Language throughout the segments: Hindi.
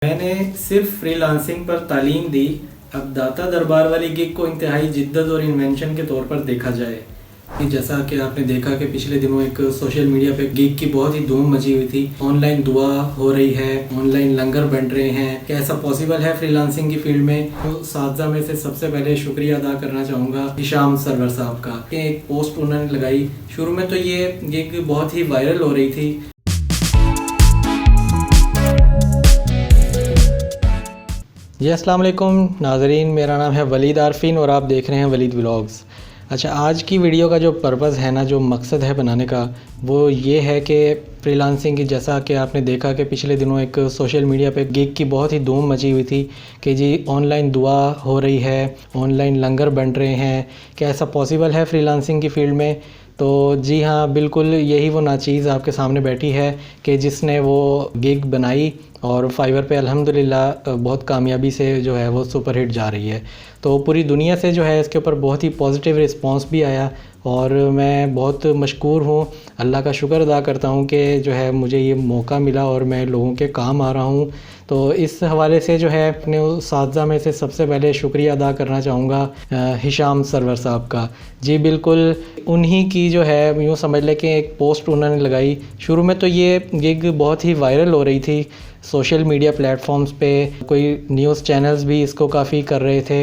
मैंने सिर्फ फ्रीलांसिंग पर तालीम दी। अब दाता दरबार वाली गिग को इंतहाई जिद्दत और इन्वेंशन के तौर पर देखा जाए कि जैसा कि आपने देखा कि पिछले दिनों एक सोशल मीडिया पे गिग की बहुत ही धूम मची हुई थी। ऑनलाइन दुआ हो रही है, ऑनलाइन लंगर बंट रहे हैं। क्या ऐसा पॉसिबल है फ्रीलांसिंग की फील्ड में? तो साथी में से सबसे पहले शुक्रिया अदा करना चाहूँगा हिशाम सरवर साहब का कि एक पोस्ट उन्होंने लगाई। शुरू में तो ये गिग बहुत ही वायरल हो रही थी। जी अस्सलाम वालेकुम नाज़रीन, मेरा नाम है वलीद आरफीन और आप देख रहे हैं वलीद व्लॉग्स। अच्छा, आज की वीडियो का जो पर्पज़ है ना, जो मकसद है बनाने का, वो ये है कि फ्रीलांसिंग की, जैसा कि आपने देखा कि पिछले दिनों एक सोशल मीडिया पे गिग की बहुत ही धूम मची हुई थी कि जी ऑनलाइन दुआ हो रही है, ऑनलाइन लंगर बंट रहे हैं। क्या ऐसा पॉसिबल है फ्रीलांसिंग की फ़ील्ड में? तो जी हाँ, बिल्कुल यही वो नाचीज़ आपके सामने बैठी है कि जिसने वो गिग बनाई और फाइवर पे अल्हम्दुलिल्लाह बहुत कामयाबी से जो है वो सुपर हिट जा रही है। तो पूरी दुनिया से जो है इसके ऊपर बहुत ही पॉजिटिव रिस्पांस भी आया और मैं बहुत मशकूर हूँ, अल्लाह का शुक्र अदा करता हूँ कि जो है मुझे ये मौका मिला और मैं लोगों के काम आ रहा हूँ। तो इस हवाले से जो है अपने साथी में से सबसे पहले शुक्रिया अदा करना चाहूँगा हिशाम सरवर साहब का। जी बिल्कुल, उन्हीं की जो है यूँ समझ लें कि एक पोस्ट उन्होंने लगाई। शुरू में तो ये गिग बहुत ही वायरल हो रही थी सोशल मीडिया प्लेटफॉर्म्स पे, कोई न्यूज़ चैनल्स भी इसको काफ़ी कर रहे थे।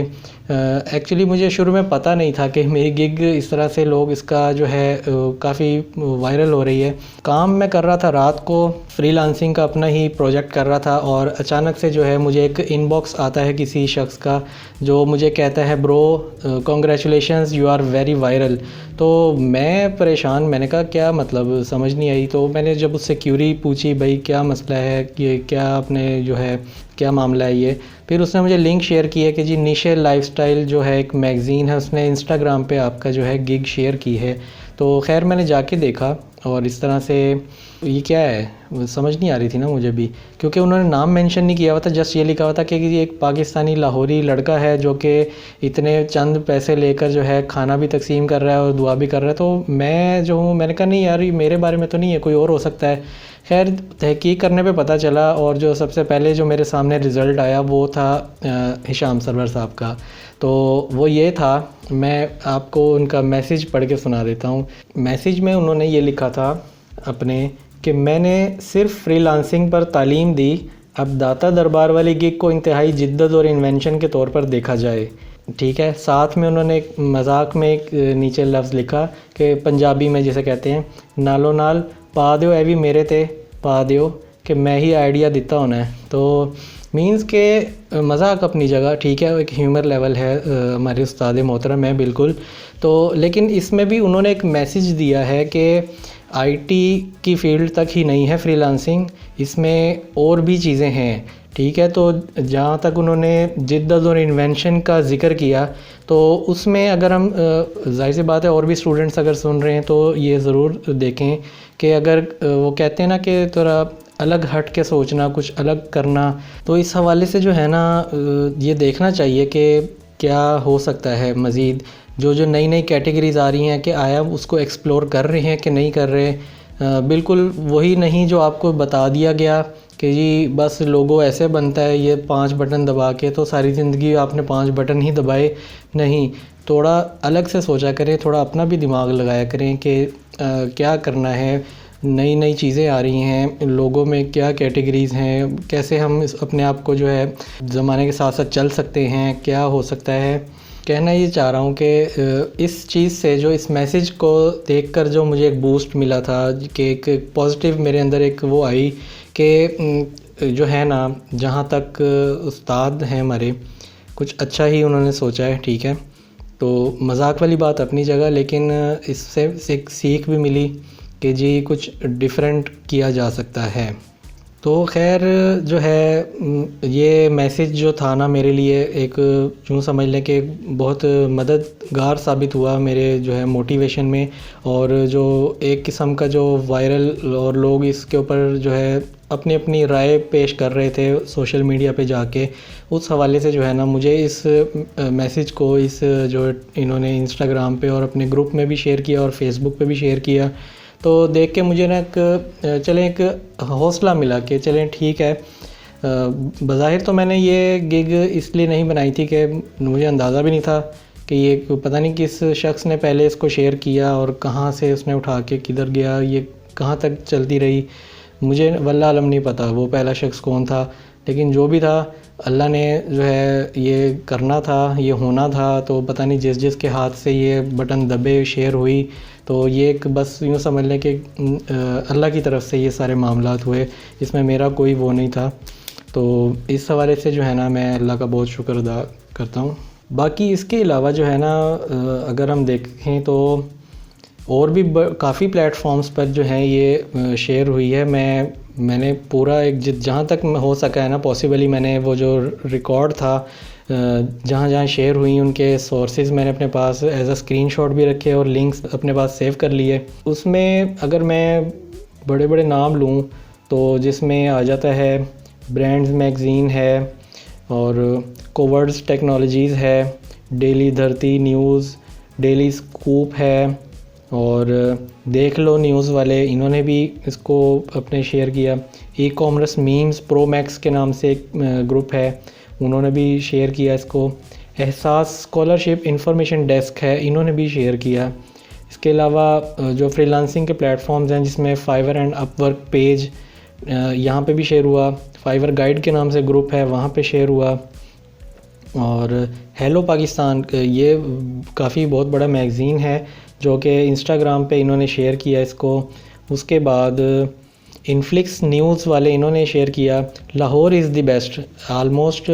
एक्चुअली मुझे शुरू में पता नहीं था कि मेरी गिग इस तरह से लोग इसका जो है काफ़ी वायरल हो रही है। काम मैं कर रहा था रात को, फ्रीलांसिंग का अपना ही प्रोजेक्ट कर रहा था और अचानक से जो है मुझे एक इनबॉक्स आता है किसी शख्स का जो मुझे कहता है, bro congratulations you are very viral. तो मैं परेशान, मैंने कहा क्या मतलब, समझ नहीं आई। तो मैंने जब उससे क्यूरी पूछी, भाई क्या मसला है, कि क्या आपने जो है क्या मामला है ये, फिर उसने मुझे लिंक शेयर किया कि जी निशे लाइफस्टाइल जो है एक मैगज़ीन है, उसने इंस्टाग्राम पे आपका जो है गिग शेयर की है। तो खैर मैंने जाके देखा और इस तरह से ये क्या है समझ नहीं आ रही थी ना मुझे भी, क्योंकि उन्होंने नाम मेंशन नहीं किया हुआ था, जस्ट ये लिखा हुआ था कि ये एक पाकिस्तानी लाहौरी लड़का है जो कि इतने चंद पैसे लेकर जो है खाना भी तकसीम कर रहा है और दुआ भी कर रहा है। तो मैं जो हूँ, मैंने कहा नहीं यार, ये मेरे बारे में तो नहीं है, कोई और हो सकता है। खैर तहकीक करने पे पता चला और जो सबसे पहले जो मेरे सामने रिज़ल्ट आया वो था हिशाम सरवर साहब का। तो वो ये था, मैं आपको उनका मैसेज पढ़ के सुना देता हूँ। मैसेज में उन्होंने ये लिखा था अपने कि मैंने सिर्फ फ्रीलांसिंग पर तालीम दी, अब दाता दरबार वाली गिग को इंतहाई जिद्दत और इन्वेंशन के तौर पर देखा जाए। ठीक है, साथ में उन्होंने एक मजाक में एक नीचे लफ्ज़ लिखा कि पंजाबी में जिसे कहते हैं, नालो नाल पा दियो ए भी मेरे ते पा दियो कि मैं ही आइडिया दिता होना है। तो मींस के मजाक अपनी जगह ठीक है, एक ह्यूमर लेवल है, हमारे उस्ताद मोहतरम है बिल्कुल। तो लेकिन इसमें भी उन्होंने एक मैसेज दिया है कि आईटी की फ़ील्ड तक ही नहीं है फ्रीलांसिंग, इसमें और भी चीज़ें हैं। ठीक है, तो जहाँ तक उन्होंने जिद्दत और इन्वेंशन का ज़िक्र किया, तो उसमें अगर हम जाहिर सी बात है और भी स्टूडेंट्स अगर सुन रहे हैं तो ये ज़रूर देखें कि अगर वो कहते हैं ना कि थोड़ा अलग हट के सोचना, कुछ अलग करना, तो इस हवाले से जो है ना ये देखना चाहिए कि क्या हो सकता है मज़ीद। जो नई नई कैटेगरीज़ आ रही हैं कि आया उसको एक्सप्लोर कर रहे हैं कि नहीं कर रहे। बिल्कुल वही नहीं जो आपको बता दिया गया कि जी बस लोगो ऐसे बनता है, ये 5 बटन दबा के तो सारी ज़िंदगी आपने 5 बटन ही दबाए। नहीं, थोड़ा अलग से सोचा करें, थोड़ा अपना भी दिमाग लगाया करें कि क्या करना है। नई नई चीज़ें आ रही हैं, लोगों में क्या कैटेगरीज़ हैं, कैसे हम अपने आप को जो है ज़माने के साथ साथ चल सकते हैं, क्या हो सकता है। कहना ये चाह रहा हूँ कि इस चीज़ से, जो इस मैसेज को देखकर जो मुझे एक बूस्ट मिला था कि एक पॉजिटिव मेरे अंदर एक वो आई कि जो है ना, जहाँ तक उस्ताद हैं हमारे, कुछ अच्छा ही उन्होंने सोचा है। ठीक है, तो मजाक वाली बात अपनी जगह, लेकिन इससे एक सीख भी मिली कि जी कुछ डिफरेंट किया जा सकता है। तो खैर जो है ये मैसेज जो था ना, मेरे लिए एक यूँ समझ लें कि बहुत मददगार साबित हुआ मेरे जो है मोटिवेशन में। और जो एक किस्म का जो वायरल और लोग इसके ऊपर जो है अपनी अपनी राय पेश कर रहे थे सोशल मीडिया पे जाके, उस हवाले से जो है ना मुझे इस मैसेज को, इस जो इन्होंने इंस्टाग्राम पे और अपने ग्रुप में भी शेयर किया और फेसबुक पे भी शेयर किया, तो देख के मुझे ना एक हौसला मिला कि चलें ठीक है, बज़ाहिर तो मैंने ये गिग इसलिए नहीं बनाई थी कि मुझे अंदाज़ा भी नहीं था कि ये पता नहीं किस शख्स ने पहले इसको शेयर किया और कहाँ से उसने उठा के किधर गया, ये कहाँ तक चलती रही, मुझे वल्लाह आलम नहीं पता वो पहला शख्स कौन था। लेकिन जो भी था, अल्लाह ने जो है ये करना था, ये होना था, तो पता नहीं जिस जिस के हाथ से ये बटन दबे शेयर हुई, तो ये एक बस यूँ समझ लें कि अल्लाह की तरफ से ये सारे मामलात हुए, इसमें मेरा कोई वो नहीं था। तो इस हवाले से जो है ना मैं अल्लाह का बहुत शुक्र अदा करता हूँ। बाकी इसके अलावा जो है ना अगर हम देखें तो और भी काफ़ी प्लेटफॉर्म्स पर जो है ये शेयर हुई है। मैंने पूरा एक जहाँ तक हो सका है ना पॉसिबली, मैंने वो जो रिकॉर्ड था जहाँ जहाँ शेयर हुई उनके सोर्सेज मैंने अपने पास एज अ स्क्रीनशॉट भी रखे और लिंक्स अपने पास सेव कर लिए। उसमें अगर मैं बड़े बड़े नाम लूँ तो जिसमें आ जाता है ब्रांड्स मैगज़ीन है और कोवर्ड्स टेक्नोलॉजीज़ है, डेली धरती न्यूज़, डेली स्कूप है और देख लो न्यूज़ वाले, इन्होंने भी इसको अपने शेयर किया। E commerce memes pro max के नाम से एक ग्रुप है, उन्होंने भी शेयर किया इसको। एहसास स्कॉलरशिप इंफॉर्मेशन डेस्क है, इन्होंने भी शेयर किया। इसके अलावा जो फ्रीलांसिंग के प्लेटफॉर्म्स हैं जिसमें फाइवर एंड अपवर्क पेज, यहाँ पे भी शेयर हुआ। फाइवर गाइड के नाम से ग्रुप है, वहाँ पे शेयर हुआ। और हेलो पाकिस्तान, ये काफ़ी बहुत बड़ा मैगज़ीन है जो कि इंस्टाग्राम पे इन्होंने शेयर किया इसको। उसके बाद इनफ्लिक्स न्यूज़ वाले इन्होंने शेयर किया। Lahore is the best, almost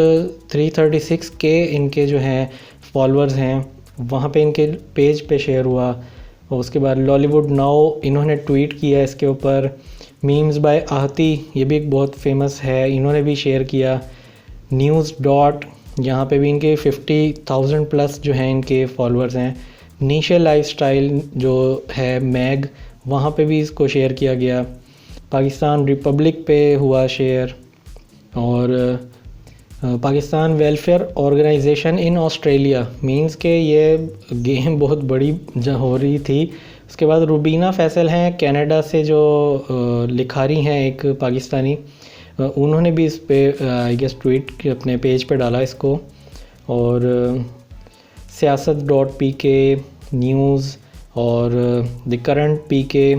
336 के इनके जो हैं फॉलोअर्स हैं, वहाँ पे इनके पेज पे शेयर हुआ। और उसके बाद लॉलीवुड नाउ इन्होंने ट्वीट किया इसके ऊपर। मीम्स बाय आहती, ये भी एक बहुत फेमस है, इन्होंने भी शेयर किया। न्यूज़ डॉट, यहाँ पे भी इनके 50,000 प्लस जो हैं इनके फॉलोअर्स हैं। नीशे लाइफस्टाइल जो है मैग, वहाँ पे भी इसको शेयर किया गया। पाकिस्तान रिपब्लिक पे हुआ शेयर। और Pakistan welfare organisation in Australia, means के ये गेम बहुत बड़ी हो रही थी। उसके बाद रुबीना फैसल हैं कनाडा से जो लिखारी हैं एक पाकिस्तानी, उन्होंने भी इस पे आई गेस ट्वीट अपने पेज पे डाला इसको। और siyaasat.pk न्यूज़ और द करंट पीके,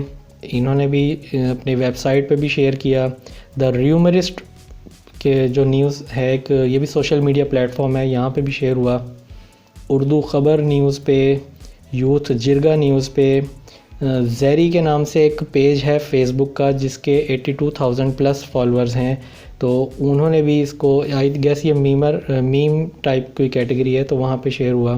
इन्होंने भी अपनी वेबसाइट पे भी शेयर किया। द र्यूमरिस्ट के जो न्यूज़ है एक, ये भी सोशल मीडिया प्लेटफॉर्म है, यहाँ पे भी शेयर हुआ। उर्दू ख़बर न्यूज़ पे, यूथ जिरगा न्यूज़ पे, ज़ेरी के नाम से एक पेज है फेसबुक का जिसके 82,000 प्लस फॉलोअर्स हैं, तो उन्होंने भी इसको, आई गेस ये मीम टाइप कोई कैटेगरी है, तो वहाँ पे शेयर हुआ।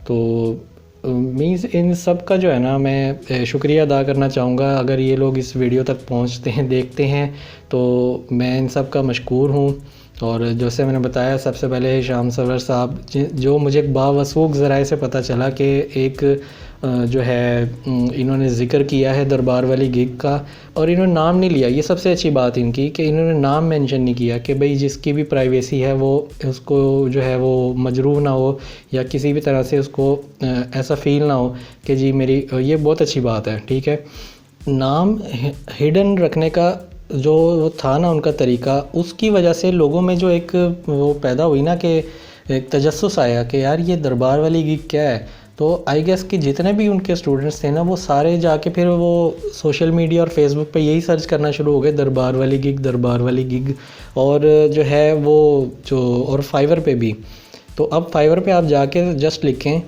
तो मीन्स इन सब का जो है ना मैं शुक्रिया अदा करना चाहूँगा। अगर ये लोग इस वीडियो तक पहुँचते हैं, देखते हैं, तो मैं इन सब का मशकूर हूँ। और जैसे मैंने बताया सबसे पहले शाम सरवर साहब, जो मुझे बावसूख ज़राए से पता चला कि एक जो है इन्होंने ज़िक्र किया है दरबार वाली गिग का, और इन्होंने नाम नहीं लिया। ये सबसे अच्छी बात इनकी कि इन्होंने नाम मेंशन नहीं किया कि भाई जिसकी भी प्राइवेसी है वो उसको जो है वो मजरूह ना हो या किसी भी तरह से उसको ऐसा फ़ील ना हो कि जी मेरी, ये बहुत अच्छी बात है। ठीक है, नाम हिडन रखने का जो वो था ना उनका तरीका, उसकी वजह से लोगों में जो एक वो पैदा हुई ना कि एक तजस्सुस आया कि यार ये दरबार वाली गिग क्या है। तो आई गेस कि जितने भी उनके स्टूडेंट्स थे ना वो सारे जाके फिर वो सोशल मीडिया और फेसबुक पे यही सर्च करना शुरू हो गए, दरबार वाली गिग, दरबार वाली गिग। और जो है वो जो, और फाइवर पे भी, तो अब फाइवर पे आप जाके जस्ट लिखें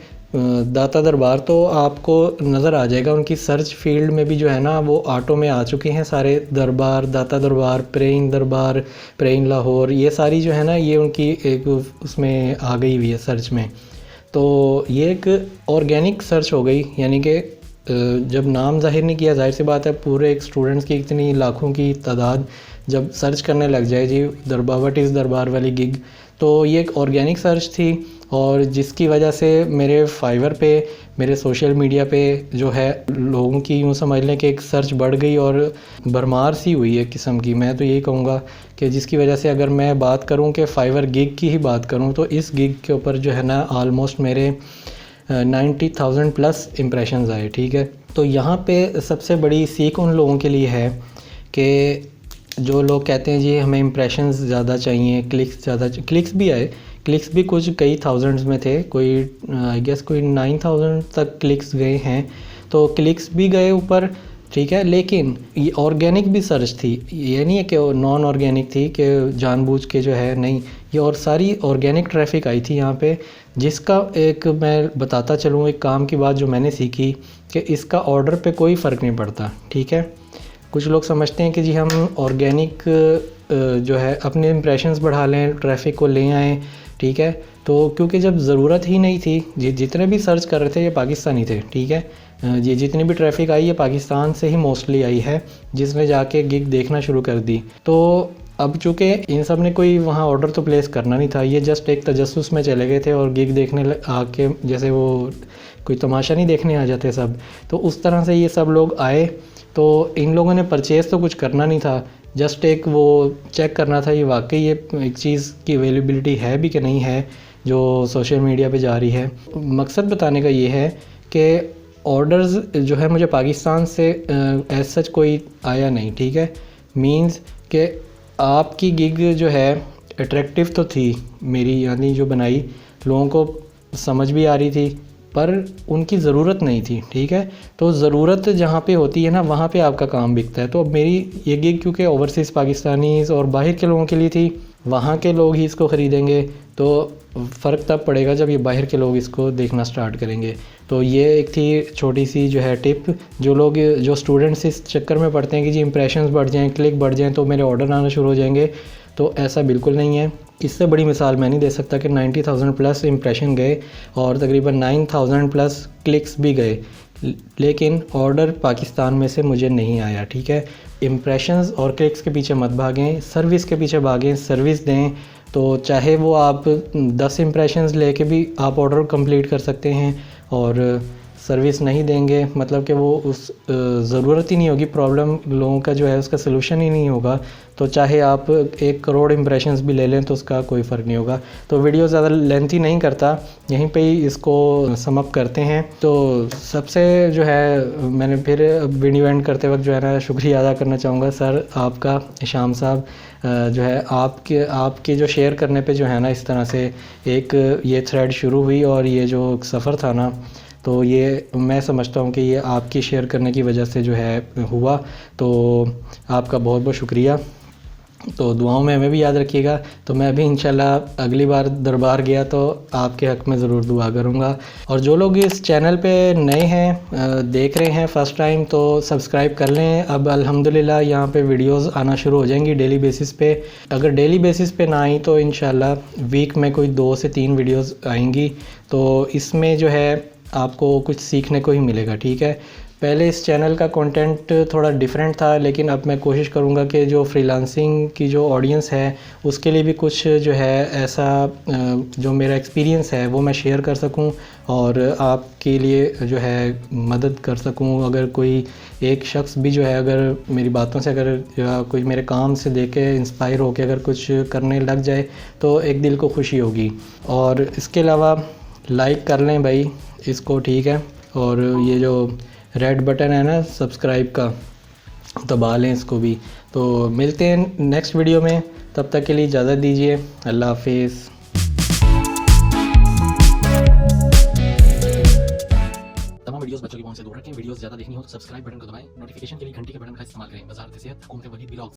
दाता दरबार तो आपको नज़र आ जाएगा। उनकी सर्च फील्ड में भी जो है ना वो ऑटो में आ चुके हैं सारे दरबार, दाता दरबार, प्रेइंग दरबार, प्रेइंग लाहौर, ये सारी जो है ना ये उनकी एक उसमें आ गई हुई है सर्च में। तो ये एक ऑर्गेनिक सर्च हो गई, यानी कि जब नाम ज़ाहिर नहीं किया, जाहिर सी बात है पूरे एक स्टूडेंट्स की इतनी लाखों की तादाद जब सर्च करने लग जाए जी दरबार, व्हाट इज़ दरबार वाली गिग, तो ये एक ऑर्गेनिक सर्च थी। और जिसकी वजह से मेरे फाइवर पे, मेरे सोशल मीडिया पे जो है लोगों की यूँ समझ लें कि एक सर्च बढ़ गई और भरमार सी हुई है किस्म की। मैं तो यही कहूँगा कि जिसकी वजह से अगर मैं बात करूँ कि फाइवर गिग की ही बात करूँ तो इस गिग के ऊपर जो है ना ऑलमोस्ट मेरे 90,000 प्लस इम्प्रेशंस आए। ठीक है, तो यहाँ पे सबसे बड़ी सीख उन लोगों के लिए है कि जो लोग कहते हैं जी हमें इम्प्रेशंस ज़्यादा चाहिए, क्लिक्स ज़्यादा, क्लिक्स भी आए, क्लिक्स भी कुछ कई थाउजेंड्स में थे, कोई आई गेस कोई 9,000 तक क्लिक्स गए हैं, तो क्लिक्स भी गए ऊपर, ठीक है। लेकिन ये ऑर्गेनिक भी सर्च थी, ये नहीं है कि नॉन ऑर्गेनिक थी कि जानबूझ के जो है, नहीं, ये और सारी ऑर्गेनिक ट्रैफिक आई थी यहाँ पे, जिसका एक मैं बताता चलूँ एक काम की बात जो मैंने सीखी कि इसका ऑर्डर पे कोई फ़र्क नहीं पड़ता, ठीक है। कुछ लोग समझते हैं कि जी हम ऑर्गेनिक जो है अपने इम्प्रेशंस बढ़ा लें, ट्रैफिक को ले आएँ, ठीक है। तो क्योंकि जब ज़रूरत ही नहीं थी, जितने भी सर्च कर रहे थे ये पाकिस्तानी थे, ठीक है। ये जितनी भी ट्रैफिक आई है पाकिस्तान से ही मोस्टली आई है, जिसने जाके गिग देखना शुरू कर दी। तो अब चूँकि इन सब ने कोई वहाँ ऑर्डर तो प्लेस करना नहीं था, ये जस्ट एक तजस्सुस में चले गए थे और गिग देखने आके, जैसे वो कोई तमाशा नहीं देखने आ जाते सब, तो उस तरह से ये सब लोग आए। तो इन लोगों ने परचेज़ तो कुछ करना नहीं था, जस्ट एक वो चेक करना था ये वाकई ये एक चीज़ की अवेलेबिलिटी है भी कि नहीं है जो सोशल मीडिया पे जा रही है। मकसद बताने का ये है कि ऑर्डर्स जो है मुझे पाकिस्तान से एज सच कोई आया नहीं, ठीक है। मींस कि आपकी गिग जो है अट्रैक्टिव तो थी मेरी, यानी जो बनाई लोगों को समझ भी आ रही थी, पर उनकी ज़रूरत नहीं थी, ठीक है। तो ज़रूरत जहाँ पे होती है ना, वहाँ पे आपका काम बिकता है। तो अब मेरी ये गिग क्योंकि ओवरसीज़ पाकिस्तानीज़ और बाहर के लोगों के लिए थी, वहाँ के लोग ही इसको ख़रीदेंगे, तो फ़र्क तब पड़ेगा जब ये बाहर के लोग इसको देखना स्टार्ट करेंगे। तो ये एक थी छोटी सी जो है टिप, जो स्टूडेंट्स इस चक्कर में पड़ते हैं कि जी इंप्रेशंस बढ़ जाएँ, क्लिक बढ़ जाएँ तो मेरे ऑर्डर आना शुरू हो जाएंगे, तो ऐसा बिल्कुल नहीं है। इससे बड़ी मिसाल मैं नहीं दे सकता कि 90,000 प्लस इंप्रेशन गए और तकरीबन 9,000 प्लस क्लिक्स भी गए, लेकिन ऑर्डर पाकिस्तान में से मुझे नहीं आया, ठीक है। इम्प्रेशंस और क्लिक्स के पीछे मत भागें, सर्विस के पीछे भागें, सर्विस दें। तो चाहे वो आप 10 इम्प्रेशंस लेके भी आप ऑर्डर कंप्लीट कर सकते हैं, और सर्विस नहीं देंगे मतलब कि वो उस ज़रूरत ही नहीं होगी, प्रॉब्लम लोगों का जो है उसका सलूशन ही नहीं होगा। तो चाहे आप 1 करोड़ इम्प्रेशंस भी ले लें तो उसका कोई फ़र्क नहीं होगा। तो वीडियो ज़्यादा लेंथी नहीं करता, यहीं पे ही इसको सम अप करते हैं। तो सबसे जो है मैंने फिर वीडियो एंड करते वक्त जो है ना शुक्रिया अदा करना चाहूँगा सर आपका, शाम साहब, जो है आपके जो शेयर करने पे जो है ना इस तरह से एक ये थ्रेड शुरू हुई, और ये जो सफ़र था ना, तो ये मैं समझता हूँ कि ये आपकी शेयर करने की वजह से जो है हुआ। तो आपका बहुत बहुत शुक्रिया। तो दुआओं में हमें भी याद रखिएगा। तो मैं भी इंशाल्लाह अगली बार दरबार गया तो आपके हक़ में ज़रूर दुआ करूँगा। और जो लोग इस चैनल पे नए हैं, देख रहे हैं फ़र्स्ट टाइम, तो सब्सक्राइब कर लें। अब अल्हम्दुलिल्लाह यहाँ पे वीडियोस आना शुरू हो जाएंगी डेली बेसिस पे। अगर डेली बेसिस पे ना आई तो इंशाल्लाह वीक में कोई 2 से 3 वीडियोस आएंगी। तो इसमें जो है आपको कुछ सीखने को ही मिलेगा, ठीक है। पहले इस चैनल का कंटेंट थोड़ा डिफरेंट था, लेकिन अब मैं कोशिश करूँगा कि जो फ्रीलांसिंग की जो ऑडियंस है उसके लिए भी कुछ जो है ऐसा जो मेरा एक्सपीरियंस है वो मैं शेयर कर सकूं और आपके लिए जो है मदद कर सकूं। अगर कोई एक शख्स भी जो है अगर मेरी बातों से अगर या कोई मेरे काम से देख के इंस्पायर हो के अगर कुछ करने लग जाए तो एक दिल को खुशी होगी। और इसके अलावा लाइक कर लें भाई इसको, ठीक है। और ये जो रेड बटन है ना सब्सक्राइब का, दबा लें इसको भी। तो मिलते हैं नेक्स्ट वीडियो में, तब तक के लिए इजाज़त दीजिए। अल्लाह हाफिज़। तमाम वीडियोस बच्चों के फोन से दूर रखें। वीडियोस ज़्यादा देखनी हो तो सब्सक्राइब बटन को दबाएं। नोटिफिकेशन के लिए घंटी के बटन का इस्तेमाल करें। वज़ारत सेहत, हुकूमत वलीद व्लॉग्स।